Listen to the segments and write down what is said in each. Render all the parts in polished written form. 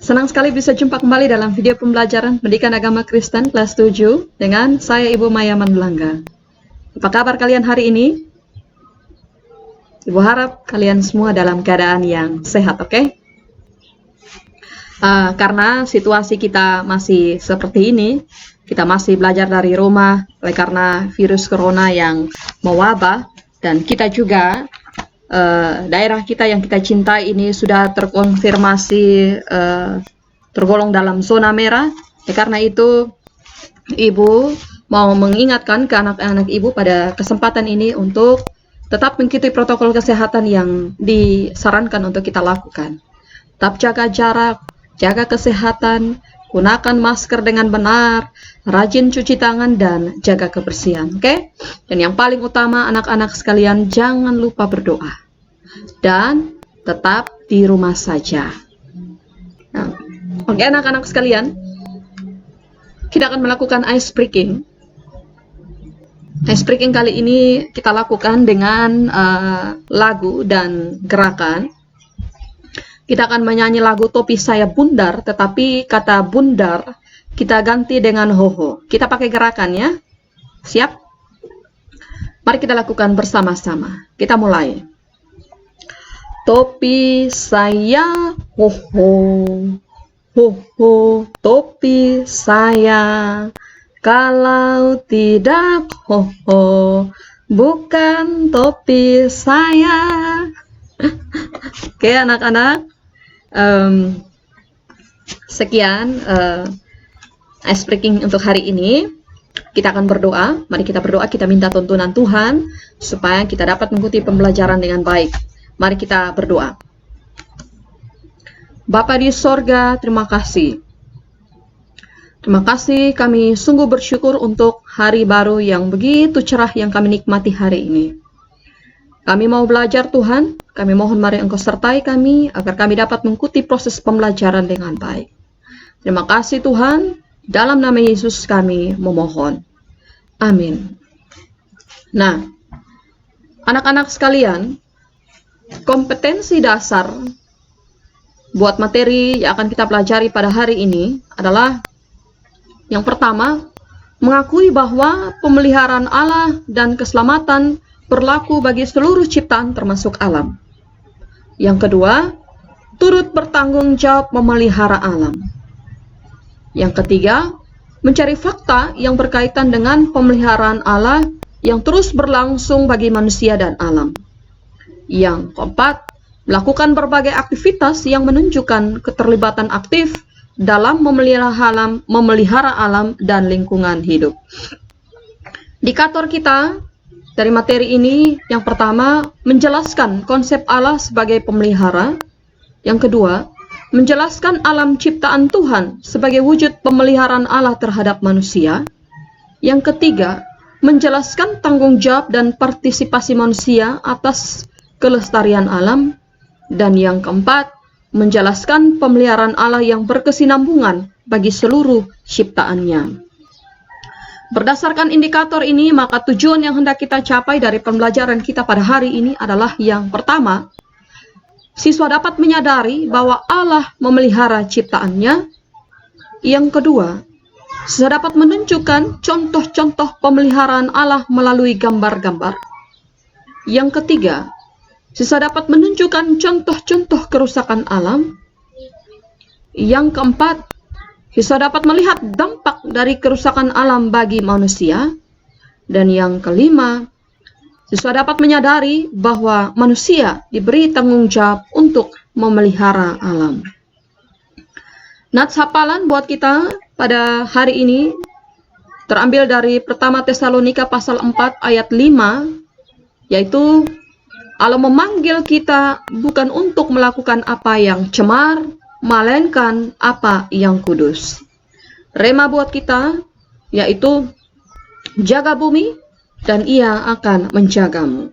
Senang sekali bisa jumpa kembali dalam video pembelajaran Pendidikan Agama Kristen kelas 7 dengan saya Ibu Maya Manulangga. Apa kabar kalian hari ini? Ibu harap kalian semua dalam keadaan yang sehat, oke? Karena situasi kita masih seperti ini, kita masih belajar dari rumah oleh karena virus corona yang mewabah, dan kita juga daerah kita yang kita cintai ini sudah terkonfirmasi tergolong dalam zona merah. Karena itu Ibu mau mengingatkan ke anak-anak Ibu pada kesempatan ini untuk tetap mengikuti protokol kesehatan yang disarankan untuk kita lakukan. Tetap jaga jarak, jaga kesehatan, gunakan masker dengan benar, rajin cuci tangan, dan jaga kebersihan, oke? Dan yang paling utama, anak-anak sekalian, jangan lupa berdoa. Dan tetap di rumah saja. Nah, oke anak-anak sekalian, kita akan melakukan ice breaking. Ice breaking kali ini kita lakukan dengan lagu dan gerakan. Kita akan menyanyi lagu Topi Saya Bundar, tetapi kata bundar kita ganti dengan ho-ho. Kita pakai gerakan ya. Siap? Mari kita lakukan bersama-sama. Kita mulai. Topi saya ho-ho, ho-ho, topi saya. Kalau tidak ho-ho, bukan topi saya. Oke anak-anak, sekian ice breaking untuk hari ini. Kita akan berdoa. Mari kita berdoa, kita minta tuntunan Tuhan supaya kita dapat mengikuti pembelajaran dengan baik. Mari kita berdoa. Bapa di sorga, terima kasih. Terima kasih, kami sungguh bersyukur untuk hari baru yang begitu cerah yang kami nikmati hari ini. Kami mau belajar Tuhan, kami mohon mari Engkau sertai kami agar kami dapat mengikuti proses pembelajaran dengan baik. Terima kasih Tuhan, dalam nama Yesus kami memohon. Amin. Nah, anak-anak sekalian, kompetensi dasar buat materi yang akan kita pelajari pada hari ini adalah yang pertama, mengakui bahwa pemeliharaan Allah dan keselamatan berlaku bagi seluruh ciptaan termasuk alam. Yang kedua, turut bertanggung jawab memelihara alam. Yang ketiga, mencari fakta yang berkaitan dengan pemeliharaan Allah yang terus berlangsung bagi manusia dan alam. Yang keempat, melakukan berbagai aktivitas yang menunjukkan keterlibatan aktif dalam memelihara alam dan lingkungan hidup. Indikator kita dari materi ini, yang pertama, menjelaskan konsep Allah sebagai pemelihara. Yang kedua, menjelaskan alam ciptaan Tuhan sebagai wujud pemeliharaan Allah terhadap manusia. Yang ketiga, menjelaskan tanggung jawab dan partisipasi manusia atas kelestarian alam. Dan yang keempat, menjelaskan pemeliharaan Allah yang berkesinambungan bagi seluruh ciptaannya. Berdasarkan indikator ini, maka tujuan yang hendak kita capai dari pembelajaran kita pada hari ini adalah yang pertama, siswa dapat menyadari bahwa Allah memelihara ciptaannya. Yang kedua, siswa dapat menunjukkan contoh-contoh pemeliharaan Allah melalui gambar-gambar. Yang ketiga, siswa dapat menunjukkan contoh-contoh kerusakan alam. Yang keempat, siswa dapat melihat dampak dari kerusakan alam bagi manusia. Dan yang kelima, siswa dapat menyadari bahwa manusia diberi tanggung jawab untuk memelihara alam. Nats hafalan buat kita pada hari ini terambil dari pertama Tesalonika pasal 4 ayat 5, yaitu Allah memanggil kita bukan untuk melakukan apa yang cemar, melainkan apa yang kudus. Rema buat kita, yaitu jaga bumi dan ia akan menjagamu.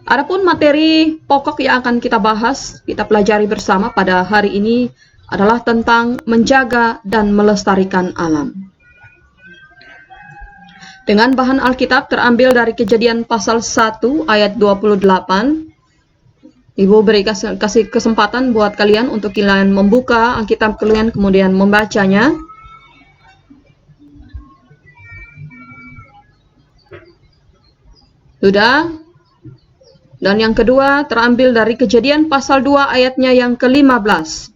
Adapun materi pokok yang akan kita bahas, kita pelajari bersama pada hari ini adalah tentang menjaga dan melestarikan alam. Dengan bahan Alkitab terambil dari Kejadian pasal 1 ayat 28, Ibu beri kasih kesempatan buat kalian untuk kalian membuka Alkitab kalian kemudian membacanya. Sudah? Dan yang kedua terambil dari Kejadian pasal 2 ayatnya yang ke-15.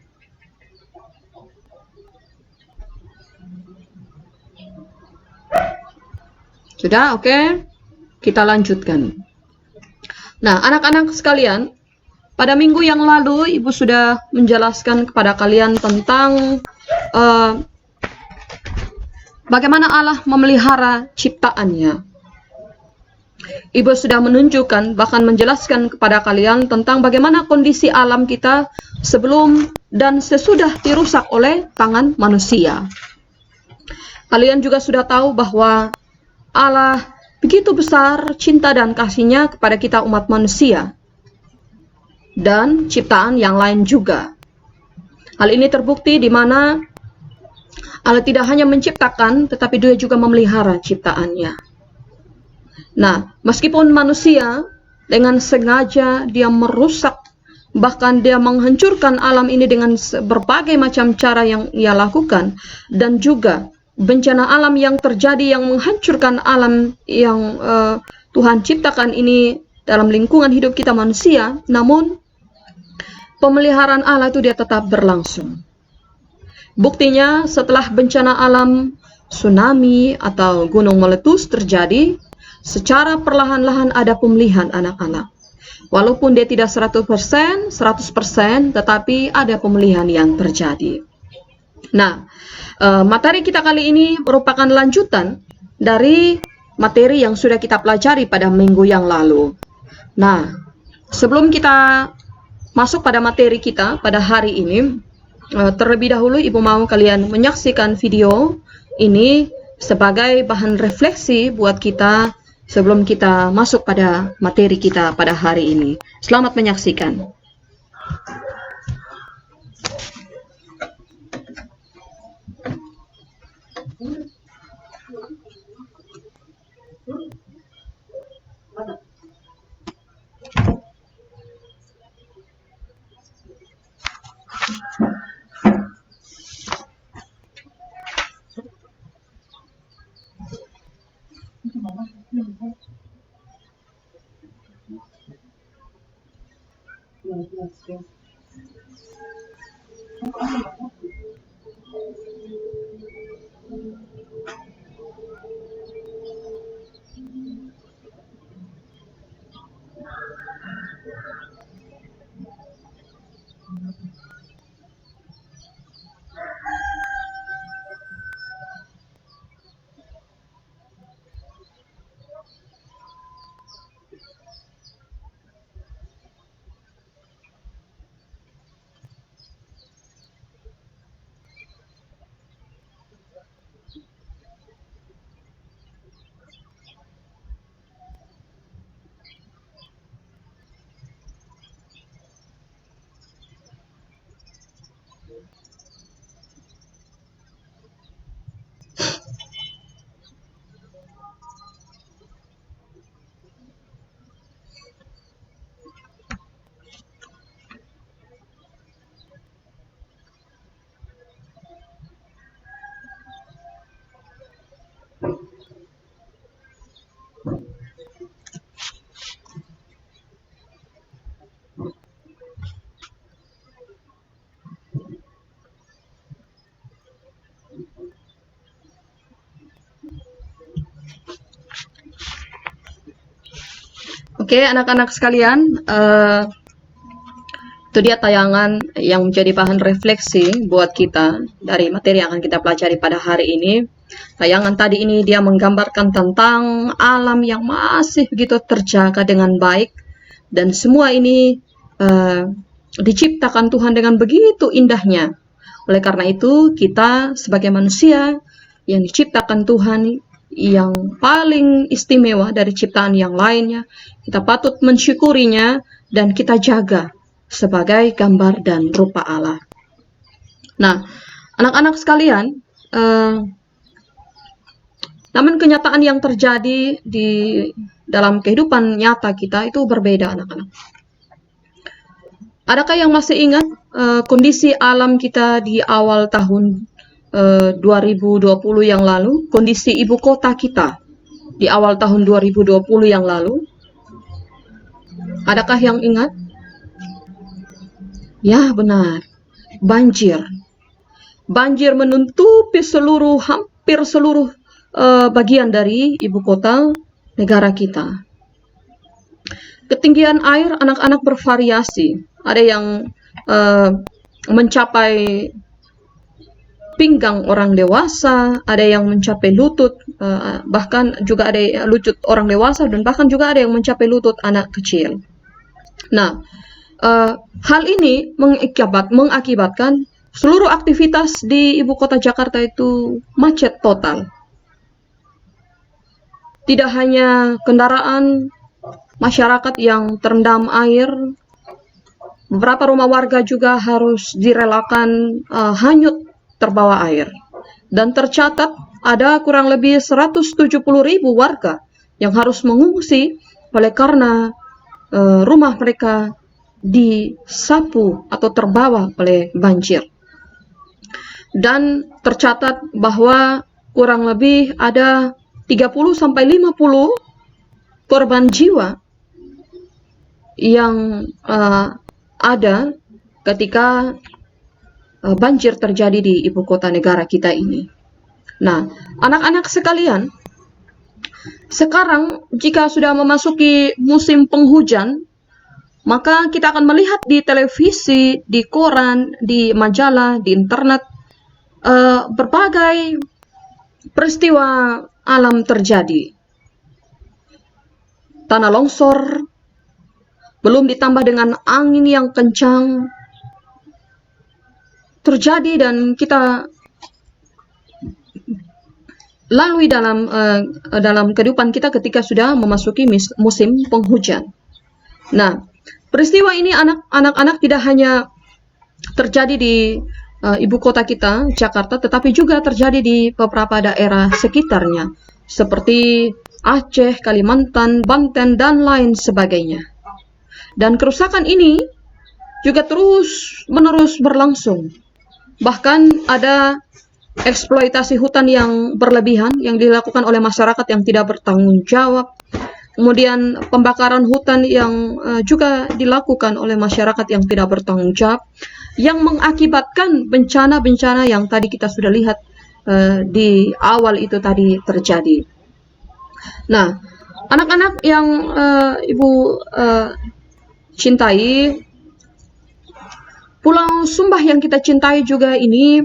Sudah? Oke. Kita lanjutkan. Nah, anak-anak sekalian, pada minggu yang lalu Ibu sudah menjelaskan kepada kalian tentang bagaimana Allah memelihara ciptaannya. Ibu sudah menunjukkan, bahkan menjelaskan kepada kalian tentang bagaimana kondisi alam kita sebelum dan sesudah dirusak oleh tangan manusia. Kalian juga sudah tahu bahwa Allah begitu besar cinta dan kasih-Nya kepada kita umat manusia dan ciptaan yang lain juga. Hal ini terbukti di mana Allah tidak hanya menciptakan, tetapi Dia juga memelihara ciptaannya. Nah, meskipun manusia dengan sengaja dia merusak, bahkan dia menghancurkan alam ini dengan berbagai macam cara yang ia lakukan, dan juga bencana alam yang terjadi yang menghancurkan alam yang Tuhan ciptakan ini dalam lingkungan hidup kita manusia, namun pemeliharaan Allah itu dia tetap berlangsung. Buktinya setelah bencana alam, tsunami atau gunung meletus terjadi, secara perlahan-lahan ada pemulihan anak-anak. Walaupun dia tidak 100%, tetapi ada pemulihan yang terjadi. Nah, materi kita kali ini merupakan lanjutan dari materi yang sudah kita pelajari pada minggu yang lalu. Nah, sebelum kita masuk pada materi kita pada hari ini, terlebih dahulu Ibu mau kalian menyaksikan video ini sebagai bahan refleksi buat kita sebelum kita masuk pada materi kita pada hari ini. Selamat menyaksikan. Oke, anak-anak sekalian, itu dia tayangan yang menjadi bahan refleksi buat kita dari materi yang akan kita pelajari pada hari ini. Tayangan tadi ini dia menggambarkan tentang alam yang masih begitu terjaga dengan baik, dan semua ini diciptakan Tuhan dengan begitu indahnya. Oleh karena itu, kita sebagai manusia yang diciptakan Tuhan yang paling istimewa dari ciptaan yang lainnya, kita patut mensyukurinya dan kita jaga sebagai gambar dan rupa Allah. Nah, anak-anak sekalian, namun kenyataan yang terjadi di dalam kehidupan nyata kita itu berbeda, anak-anak. Adakah yang masih ingat kondisi alam kita di awal tahun 2020 yang lalu? Kondisi ibu kota kita di awal tahun 2020 yang lalu? Adakah yang ingat? Ya, benar. Banjir. Banjir menutupi hampir seluruh bagian dari ibu kota negara kita. Ketinggian air anak-anak bervariasi. Ada yang mencapai pinggang orang dewasa, ada yang mencapai lutut, bahkan juga ada lutut orang dewasa, dan bahkan juga ada yang mencapai lutut anak kecil. Nah, hal ini mengakibatkan seluruh aktivitas di ibu kota Jakarta itu macet total. Tidak hanya kendaraan, masyarakat yang terendam air, beberapa rumah warga juga harus direlakan hanyut terbawa air. Dan tercatat ada kurang lebih 170.000 warga yang harus mengungsi oleh karena rumah mereka disapu atau terbawa oleh banjir. Dan tercatat bahwa kurang lebih ada 30 sampai 50 korban jiwa yang ada ketika banjir terjadi di ibu kota negara kita ini. Nah, anak-anak sekalian, sekarang jika sudah memasuki musim penghujan, maka kita akan melihat di televisi, di koran, di majalah, di internet, berbagai peristiwa alam terjadi. Tanah longsor, belum ditambah dengan angin yang kencang, terjadi dan kita lalui dalam kehidupan kita ketika sudah memasuki musim penghujan. Nah, peristiwa ini anak-anak tidak hanya terjadi di ibu kota kita, Jakarta, tetapi juga terjadi di beberapa daerah sekitarnya, seperti Aceh, Kalimantan, Banten, dan lain sebagainya. Dan kerusakan ini juga terus-menerus berlangsung. Bahkan ada eksploitasi hutan yang berlebihan yang dilakukan oleh masyarakat yang tidak bertanggung jawab. Kemudian pembakaran hutan yang juga dilakukan oleh masyarakat yang tidak bertanggung jawab, yang mengakibatkan bencana-bencana yang tadi kita sudah lihat di awal itu tadi terjadi. Nah, anak-anak yang Ibu cintai, Pulau Sumbawa yang kita cintai juga ini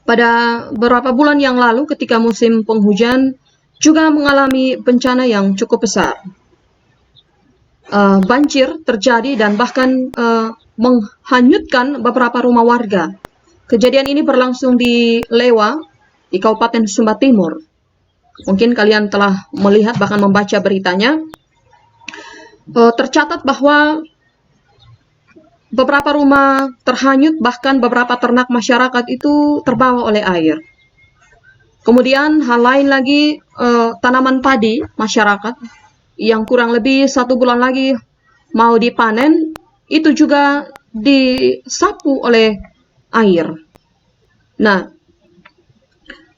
pada beberapa bulan yang lalu ketika musim penghujan juga mengalami bencana yang cukup besar. Banjir terjadi dan bahkan menghanyutkan beberapa rumah warga. Kejadian ini berlangsung di Lewa, di Kabupaten Sumba Timur. Mungkin kalian telah melihat bahkan membaca beritanya. Tercatat bahwa beberapa rumah terhanyut, bahkan beberapa ternak masyarakat itu terbawa oleh air. Kemudian hal lain lagi, tanaman padi masyarakat yang kurang lebih 1 bulan lagi mau dipanen, itu juga disapu oleh air. Nah,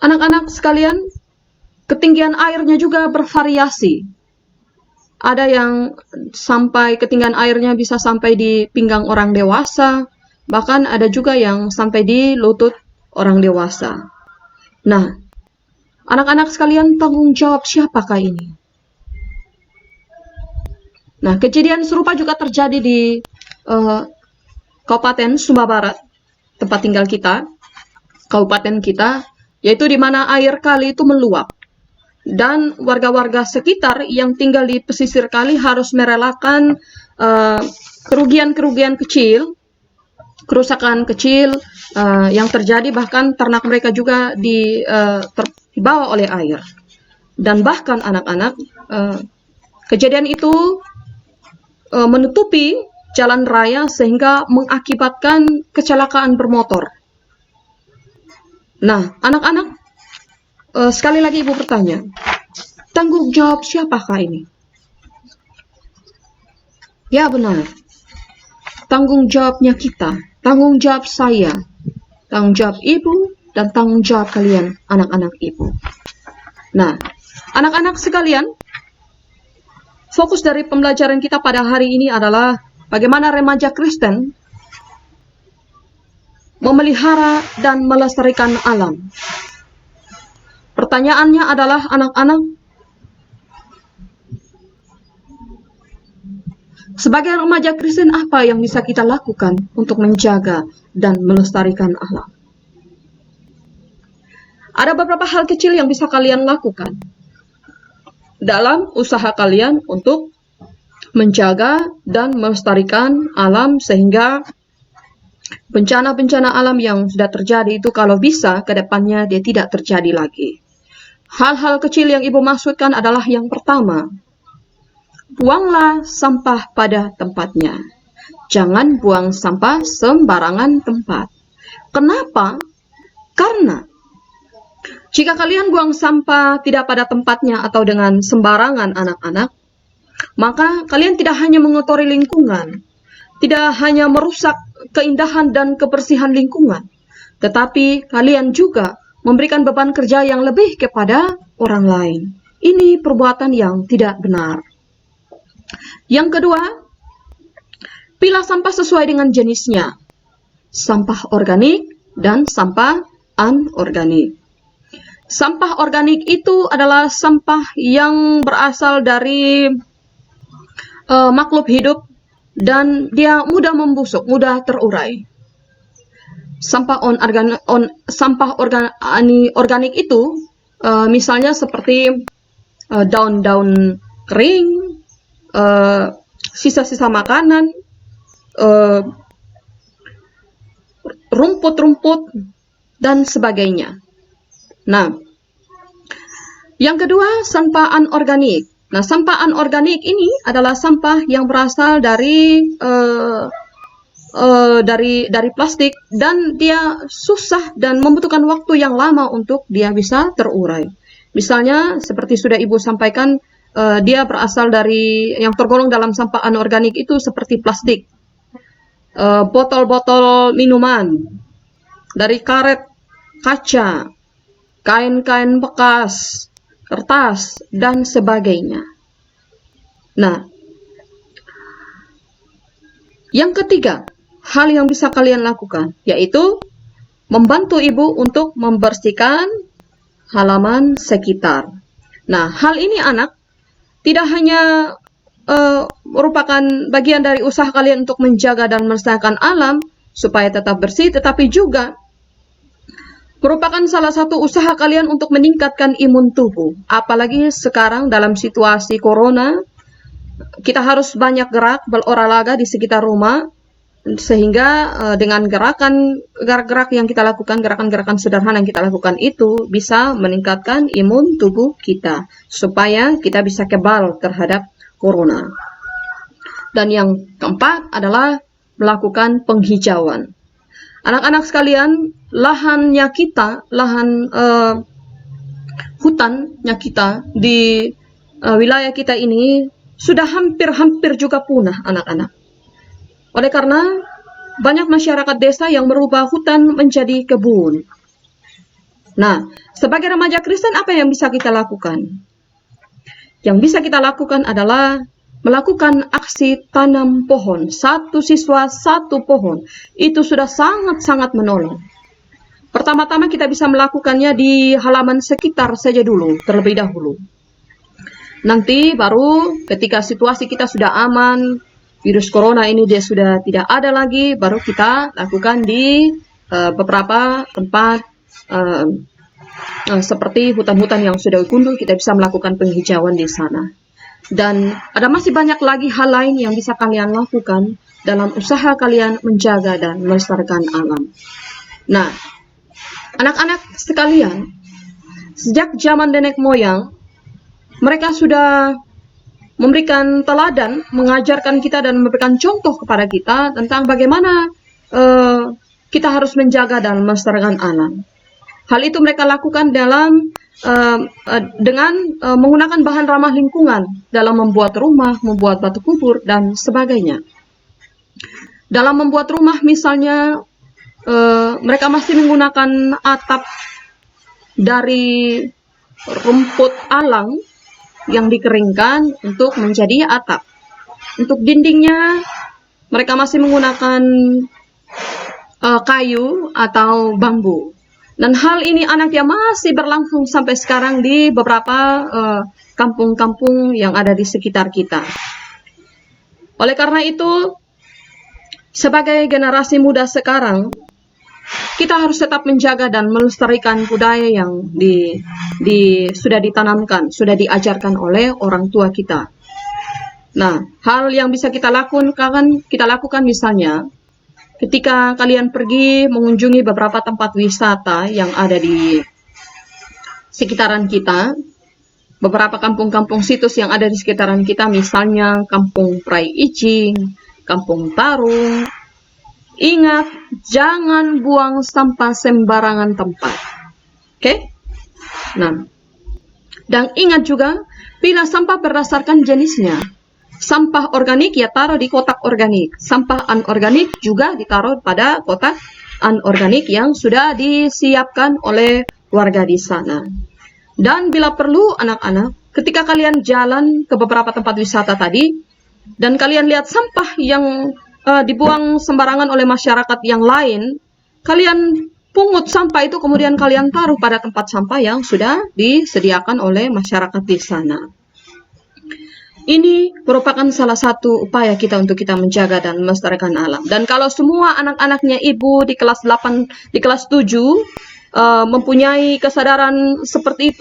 anak-anak sekalian, ketinggian airnya juga bervariasi. Ada yang sampai ketinggian airnya bisa sampai di pinggang orang dewasa, bahkan ada juga yang sampai di lutut orang dewasa. Nah, anak-anak sekalian, tanggung jawab siapakah ini? Nah, kejadian serupa juga terjadi di Kabupaten Sumba Barat, tempat tinggal kita, kabupaten kita, yaitu di mana air kali itu meluap. Dan warga-warga sekitar yang tinggal di pesisir kali harus merelakan kerugian-kerugian kecil, kerusakan kecil yang terjadi, bahkan ternak mereka juga dibawa oleh air. Dan bahkan anak-anak, kejadian itu menutupi jalan raya sehingga mengakibatkan kecelakaan bermotor. Nah, anak-anak, sekali lagi Ibu bertanya, tanggung jawab siapakah ini? Ya, benar. tanggung jawabnya kita, tanggung jawab saya, tanggung jawab ibu, dan tanggung jawab kalian, anak-anak ibu. Nah, anak-anak sekalian, fokus dari pembelajaran kita pada hari ini adalah bagaimana remaja Kristen memelihara dan melestarikan alam. Pertanyaannya adalah, anak-anak, sebagai remaja Kristen apa yang bisa kita lakukan untuk menjaga dan melestarikan alam? Ada beberapa hal kecil yang bisa kalian lakukan dalam usaha kalian untuk menjaga dan melestarikan alam, sehingga bencana-bencana alam yang sudah terjadi itu kalau bisa ke depannya dia tidak terjadi lagi. Hal-hal kecil yang ibu maksudkan adalah yang pertama, buanglah sampah pada tempatnya. Jangan buang sampah sembarangan tempat. Kenapa? Karena jika kalian buang sampah tidak pada tempatnya atau dengan sembarangan anak-anak, maka kalian tidak hanya mengotori lingkungan, tidak hanya merusak keindahan dan kebersihan lingkungan, tetapi kalian juga memberikan beban kerja yang lebih kepada orang lain. Ini perbuatan yang tidak benar. Yang kedua, pilah sampah sesuai dengan jenisnya. Sampah organik dan sampah anorganik. Sampah organik itu adalah sampah yang berasal dari makhluk hidup dan dia mudah membusuk, mudah terurai. Sampah organik itu misalnya seperti daun-daun kering, sisa-sisa makanan, rumput-rumput, dan sebagainya. Nah, yang kedua, sampah anorganik. Nah, sampah anorganik ini adalah sampah yang berasal dari plastik dan dia susah dan membutuhkan waktu yang lama untuk dia bisa terurai. Misalnya, seperti sudah Ibu sampaikan, dia berasal dari yang tergolong dalam sampah anorganik itu seperti plastik, botol-botol minuman, dari karet, kaca, kain-kain bekas, kertas, dan sebagainya. Nah, yang ketiga, hal yang bisa kalian lakukan, yaitu membantu ibu untuk membersihkan halaman sekitar. Nah, hal ini anak, tidak hanya merupakan bagian dari usaha kalian untuk menjaga dan melestarikan alam, supaya tetap bersih, tetapi juga merupakan salah satu usaha kalian untuk meningkatkan imun tubuh. Apalagi sekarang dalam situasi corona, kita harus banyak gerak, berolahraga di sekitar rumah, sehingga dengan gerak-gerak yang kita lakukan, gerakan-gerakan sederhana yang kita lakukan itu bisa meningkatkan imun tubuh kita, supaya kita bisa kebal terhadap corona. Dan yang keempat adalah melakukan penghijauan. Anak-anak sekalian, lahannya kita, hutannya kita di wilayah kita ini sudah hampir-hampir juga punah, anak-anak. Oleh karena banyak masyarakat desa yang merubah hutan menjadi kebun. Nah, sebagai remaja Kristen apa yang bisa kita lakukan? Yang bisa kita lakukan adalah melakukan aksi tanam pohon. Satu siswa, satu pohon. Itu sudah sangat-sangat menolong. Pertama-tama kita bisa melakukannya di halaman sekitar saja dulu, terlebih dahulu. Nanti baru ketika situasi kita sudah aman, virus corona ini dia sudah tidak ada lagi, baru kita lakukan di beberapa tempat seperti hutan-hutan yang sudah gundul, kita bisa melakukan penghijauan di sana. Dan ada masih banyak lagi hal lain yang bisa kalian lakukan dalam usaha kalian menjaga dan melestarikan alam. Nah, anak-anak sekalian, sejak zaman nenek moyang, mereka sudah memberikan teladan, mengajarkan kita dan memberikan contoh kepada kita tentang bagaimana kita harus menjaga dan melestarikan alam. Hal itu mereka lakukan dengan menggunakan bahan ramah lingkungan dalam membuat rumah, membuat batu kubur, dan sebagainya. Dalam membuat rumah misalnya, mereka masih menggunakan atap dari rumput alang yang dikeringkan untuk menjadi atap. Untuk dindingnya, mereka masih menggunakan kayu atau bambu. Dan hal ini anaknya masih berlangsung sampai sekarang di beberapa kampung-kampung yang ada di sekitar kita. Oleh karena itu, sebagai generasi muda sekarang, kita harus tetap menjaga dan melestarikan budaya yang sudah ditanamkan, sudah diajarkan oleh orang tua kita. Nah, hal yang bisa kita lakukan misalnya, ketika kalian pergi mengunjungi beberapa tempat wisata yang ada di sekitaran kita, beberapa kampung-kampung situs yang ada di sekitaran kita, misalnya Kampung Prai Icing, Kampung Tarung, ingat, jangan buang sampah sembarangan tempat. Oke? Nah, dan ingat juga, pilih sampah berdasarkan jenisnya. Sampah organik ya taruh di kotak organik. Sampah anorganik juga ditaruh pada kotak anorganik yang sudah disiapkan oleh warga di sana. Dan bila perlu anak-anak, ketika kalian jalan ke beberapa tempat wisata tadi, dan kalian lihat sampah yang dibuang sembarangan oleh masyarakat yang lain, kalian pungut sampah itu kemudian kalian taruh pada tempat sampah yang sudah disediakan oleh masyarakat di sana. Ini merupakan salah satu upaya kita untuk kita menjaga dan melestarikan alam. Dan kalau semua anak-anaknya ibu di kelas 8, di kelas 7 mempunyai kesadaran seperti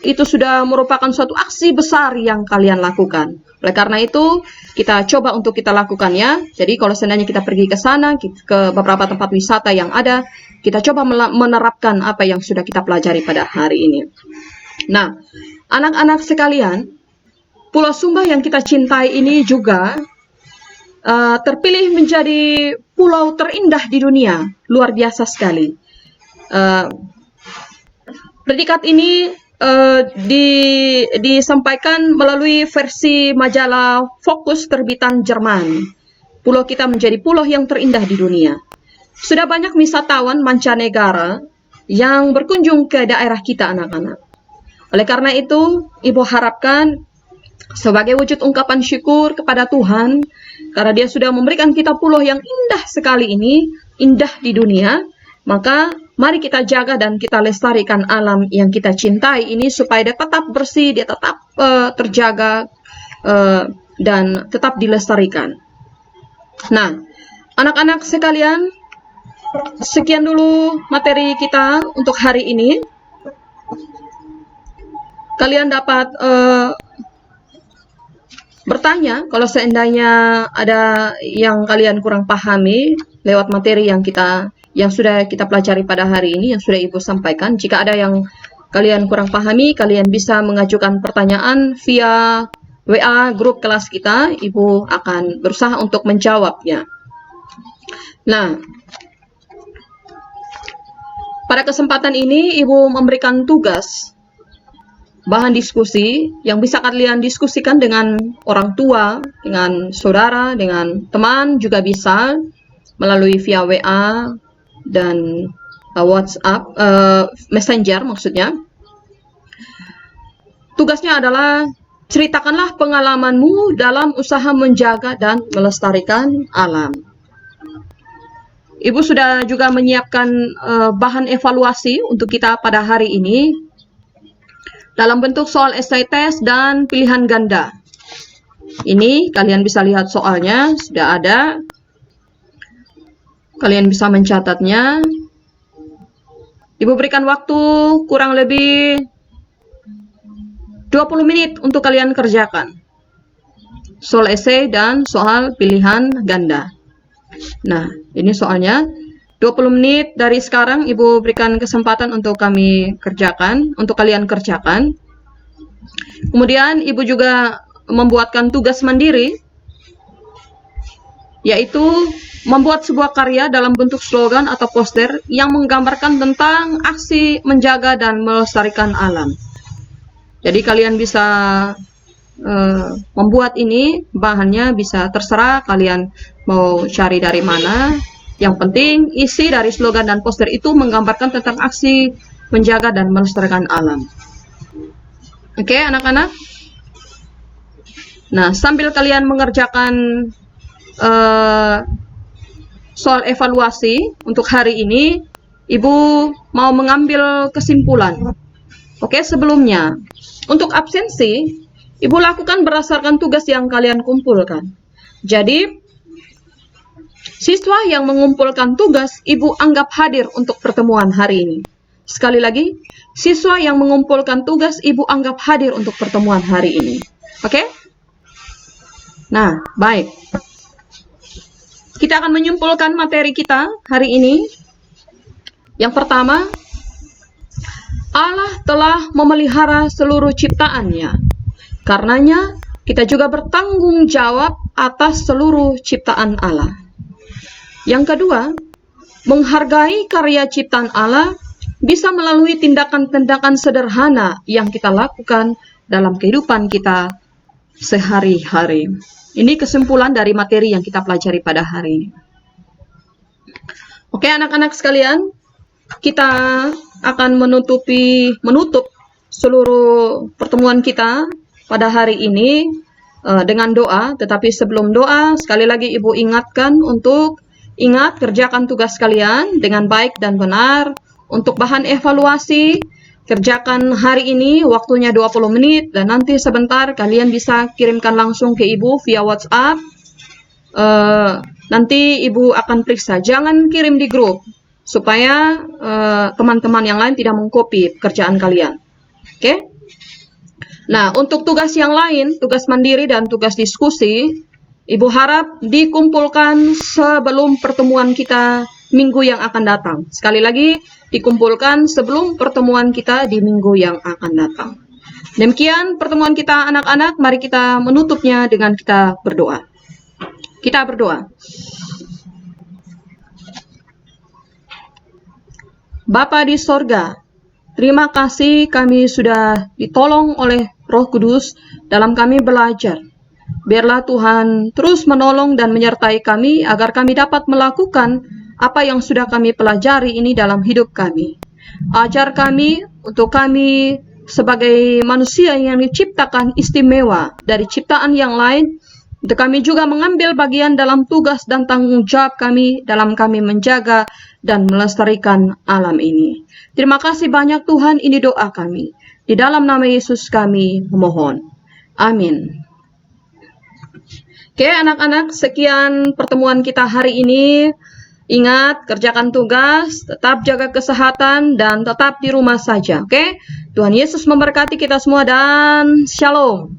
itu sudah merupakan suatu aksi besar yang kalian lakukan. Oleh karena itu, kita coba untuk kita lakukan ya. Jadi kalau seandainya kita pergi ke sana, ke beberapa tempat wisata yang ada, kita coba menerapkan apa yang sudah kita pelajari pada hari ini. Nah, anak-anak sekalian, Pulau Sumba yang kita cintai ini juga terpilih menjadi pulau terindah di dunia. Luar biasa sekali. Predikat ini disampaikan melalui versi majalah Fokus terbitan Jerman. Pulau kita menjadi pulau yang terindah di dunia. Sudah banyak wisatawan mancanegara yang berkunjung ke daerah kita anak-anak. Oleh karena itu, Ibu harapkan sebagai wujud ungkapan syukur kepada Tuhan, karena Dia sudah memberikan kita pulau yang indah sekali ini, indah di dunia, maka mari kita jaga dan kita lestarikan alam yang kita cintai ini supaya dia tetap bersih, dia tetap terjaga dan tetap dilestarikan. Nah, anak-anak sekalian, sekian dulu materi kita untuk hari ini. Kalian dapat bertanya kalau seandainya ada yang kalian kurang pahami lewat materi yang sudah kita pelajari pada hari ini, yang sudah Ibu sampaikan. Jika ada yang kalian kurang pahami, kalian bisa mengajukan pertanyaan via WA grup kelas kita. Ibu akan berusaha untuk menjawabnya. Nah, pada kesempatan ini Ibu memberikan tugas bahan diskusi yang bisa kalian diskusikan dengan orang tua, dengan saudara, dengan teman, juga bisa melalui via WA dan WhatsApp, Messenger maksudnya. Tugasnya adalah ceritakanlah pengalamanmu dalam usaha menjaga dan melestarikan alam. Ibu sudah juga menyiapkan bahan evaluasi untuk kita pada hari ini dalam bentuk soal essay test dan pilihan ganda. Ini kalian bisa lihat soalnya, sudah ada. Kalian bisa mencatatnya. Ibu berikan waktu kurang lebih 20 menit untuk kalian kerjakan. Soal essay dan soal pilihan ganda. Nah, ini soalnya. 20 menit dari sekarang Ibu berikan kesempatan untuk kami kerjakan, untuk kalian kerjakan. Kemudian Ibu juga membuatkan tugas mandiri, yaitu membuat sebuah karya dalam bentuk slogan atau poster yang menggambarkan tentang aksi menjaga dan melestarikan alam. Jadi kalian bisa membuat ini. Bahannya bisa terserah kalian mau cari dari mana. Yang penting isi dari slogan dan poster itu menggambarkan tentang aksi menjaga dan melestarikan alam. Oke, anak-anak? Nah, sambil kalian mengerjakan soal evaluasi untuk hari ini, Ibu mau mengambil kesimpulan. Oke, sebelumnya, untuk absensi, Ibu lakukan berdasarkan tugas yang kalian kumpulkan. Jadi, siswa yang mengumpulkan tugas, Ibu anggap hadir untuk pertemuan hari ini. Sekali lagi, siswa yang mengumpulkan tugas, Ibu anggap hadir untuk pertemuan hari ini. Oke? Nah, baik. Kita akan menyimpulkan materi kita hari ini. Yang pertama, Allah telah memelihara seluruh ciptaannya. Karenanya, kita juga bertanggung jawab atas seluruh ciptaan Allah. Yang kedua, menghargai karya ciptaan Allah bisa melalui tindakan-tindakan sederhana yang kita lakukan dalam kehidupan kita sehari-hari. Ini kesimpulan dari materi yang kita pelajari pada hari ini. Oke, anak-anak sekalian, kita akan menutup seluruh pertemuan kita pada hari ini dengan doa. Tetapi sebelum doa, sekali lagi Ibu ingatkan untuk ingat kerjakan tugas kalian dengan baik dan benar. Untuk bahan evaluasi, kerjakan hari ini waktunya 20 menit dan nanti sebentar kalian bisa kirimkan langsung ke Ibu via WhatsApp. Nanti Ibu akan periksa, jangan kirim di grup supaya teman-teman yang lain tidak mengcopy pekerjaan kalian. Oke? Nah, untuk tugas yang lain, tugas mandiri dan tugas diskusi, Ibu harap dikumpulkan sebelum pertemuan kita minggu yang akan datang. Sekali lagi, dikumpulkan sebelum pertemuan kita di minggu yang akan datang. Demikian pertemuan kita anak-anak, mari kita menutupnya dengan kita berdoa. Kita berdoa. Bapa di sorga, terima kasih kami sudah ditolong oleh Roh Kudus dalam kami belajar. Biarlah Tuhan terus menolong dan menyertai kami agar kami dapat melakukan apa yang sudah kami pelajari ini dalam hidup kami. Ajar kami untuk kami sebagai manusia yang diciptakan istimewa dari ciptaan yang lain, untuk kami juga mengambil bagian dalam tugas dan tanggung jawab kami dalam kami menjaga dan melestarikan alam ini. Terima kasih banyak Tuhan, ini doa kami. Di dalam nama Yesus kami memohon. Amin. Oke anak-anak, sekian pertemuan kita hari ini. Ingat, kerjakan tugas, tetap jaga kesehatan, dan tetap di rumah saja. Oke? Tuhan Yesus memberkati kita semua dan shalom.